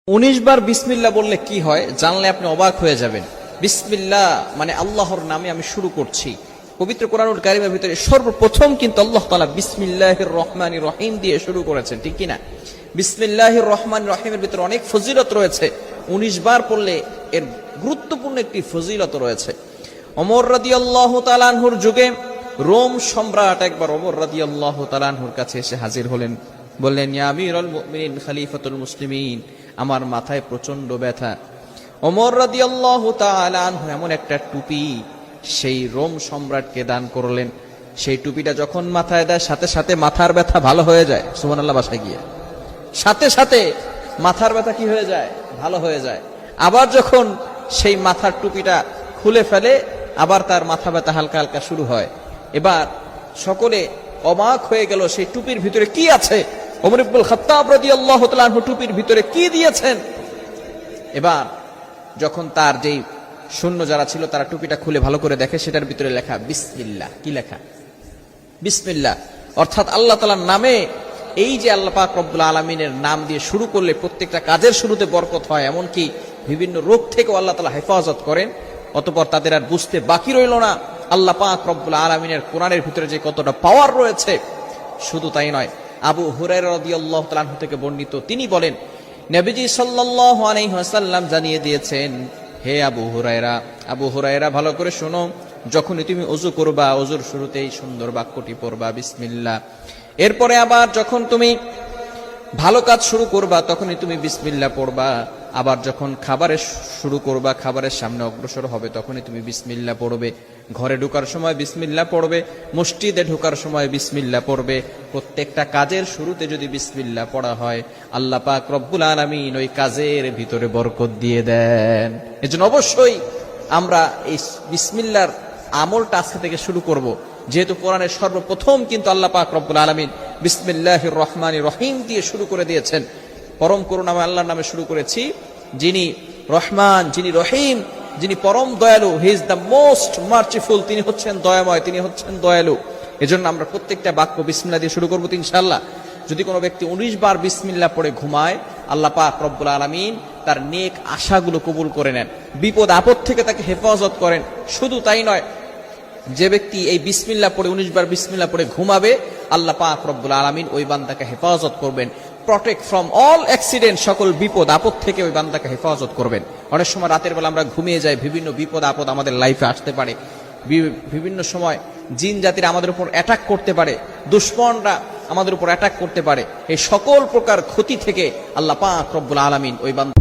19 বার বিসমিল্লাহ বললে কি হয় জানলে আপনি অবাক হয়ে যাবেন। বিসমিল্লাহ মানে আল্লাহর নামে আমি শুরু করছি। পবিত্র কোরআনুল কারীমের ভিতরে সর্বপ্রথম কিন্তু আল্লাহ তাআলা বিসমিল্লাহির রহমানির রহিম দিয়ে শুরু করেছেন, ঠিক কি না? বিসমিল্লাহির রহমানির রহিমের ভিতরে অনেক ফজিলত রয়েছে। 19 বার পড়লে এর গুরুত্বপূর্ণ একটি ফজিলত রয়েছে। ওমর রাদিয়াল্লাহু তাআলা আনহুর যুগে রোম সম্রাট একবার ওমর রাদিয়াল্লাহু তাআলা আনহুর কাছে এসে হাজির হলেন। বললেন, ইয়া আমিরুল মুমিনিন খলিফাতুল মুসলিমিন, আমার মাথায় প্রচন্ড ব্যথা। ওমর রাদিয়াল্লাহু তাআলা আনহু এমন একটা টুপি সেই রোম সম্রাটকে দান করলেন। সেই টুপিটা যখন মাথায় দেয় সাথে সাথে মাথার ব্যথা ভালো হয়ে যায়। সুবহানাল্লাহ, বাসায় গিয়ে সাথে সাথে মাথার ব্যথা কি হয়ে যায়? ভালো হয়ে যায়। আবার যখন সেই মাথার টুপিটা খুলে ফেলে আবার তার মাথা ব্যথা হালকা হালকা শুরু হয়। এবার সকলে অবাক হয়ে গেল, সেই টুপির ভিতরে কি আছে? ওমর ইবনুল খাত্তাব রাদিয়াল্লাহু তাআলা আনহু টুপির ভিতরে কি দিয়েছেন? এবার যখন তার যেই সৈন্য যারা ছিল তারা টুপিটা খুলে ভালো করে দেখে, সেটার ভিতরে লেখা বিসমিল্লাহ। কি লেখা? বিসমিল্লাহ। অর্থাৎ আল্লাহ তাআলার নামে, এই যে আল্লাহ পাক রব্বুল আলামিনের নাম দিয়ে শুরু করলে প্রত্যেকটা কাজের শুরুতে বরকত হয়, এমনকি বিভিন্ন রোগ থেকেও আল্লাহ তাআলা হেফাজত করেন। অতঃপর তাদের আর বুঝতে বাকি রইল না আল্লাহ পাক রব্বুল আলামিনের কোরআনের ভিতরে যে কতটা পাওয়ার রয়েছে। শুধু তাই নয়, আবু হুরায়রা রাদিয়াল্লাহু তাআলা আনহু থেকে বর্ণিত, তিনি বলেন, নবীজি সাল্লাল্লাহু আলাইহি ওয়াসাল্লাম জানিয়ে দিয়েছেন, হে আবু হুরায়রা ভালো করে শোনো, যখনই তুমি ওযু করবা ওযুর শুরুতেই সুন্দর বাক্যটি পড়বা বিসমিল্লাহ। এরপরে আবার যখন তুমি ভালো কাজ শুরু করবা তখনই তুমি বিসমিল্লাহ পড়বা। আবার যখন খাবারের শুরু করবা, খাবারের সামনে অগ্রসর হবে, তখনই তুমি বিসমিল্লাহ পড়বে। ঘরে ঢোকার সময় বিসমিল্লাহ পড়বে, মসজিদে ঢোকার সময় বিসমিল্লাহ পড়বে। প্রত্যেকটা কাজের শুরুতে যদি বিসমিল্লাহ পড়া হয় আল্লাহ পাক রব্বুল আলামিন ওই কাজের ভিতরে বরকত দিয়ে দেন। এজন্য অবশ্যই আমরা এই বিসমিল্লাহর আমলটা আজকে থেকে শুরু করব। যেহেতু কোরআনের সর্বপ্রথম কিন্তু আল্লাহ পাক রব্বুল আলামিন বিসমিল্লাহির রহমানির রহিম দিয়ে শুরু করে দিয়েছেন। পরম করুণাময় আল্লাহর নামে শুরু করেছি, যিনি রহমান, যিনি রহিম, যিনি পরম দয়ালু। He is the most merciful. তিনি হচ্ছেন দয়াময়, তিনি হচ্ছেন দয়ালু। এজন্য আমরা প্রত্যেকটা বাক্য বিসমিল্লাহ দিয়ে শুরু করবো ইনশাআল্লাহ। যদি কোনো ব্যক্তি 19 বার বিসমিল্লাহ পড়ে ঘুমায়, আল্লাহ পাক রব্বুল আলামিন তার নেক আশাগুলো কবুল করে নেন, বিপদ আপদ থেকে তাকে হেফাজত করেন। শুধু তাই নয়, যে ব্যক্তি এই বিসমিল্লাহ পড়ে 19 বার বিসমিল্লাহ পড়ে ঘুমাবে, আল্লাহ পাক রব্বুল আলামিন ওই বান্দাকে হেফাজত করবেন, প্রটেক্ট ফ্রম অল অ্যাক্সিডেন্ট, সকল বিপদ আপদ থেকে ওই বান্দাকে হেফাজত করবেন। অনেক সময় রাতের বেলা আমরা ঘুমিয়ে যাই, বিভিন্ন বিপদ আপদ আমাদের লাইফে আসতে পারে। বিভিন্ন সময় জিন জাতিরা আমাদের উপর অ্যাটাক করতে পারে, দুশমনরা আমাদের উপর অ্যাটাক করতে পারে। এই সকল প্রকার ক্ষতি থেকে আল্লাহ পাক রব্বুল আলামিন ওই বান্দা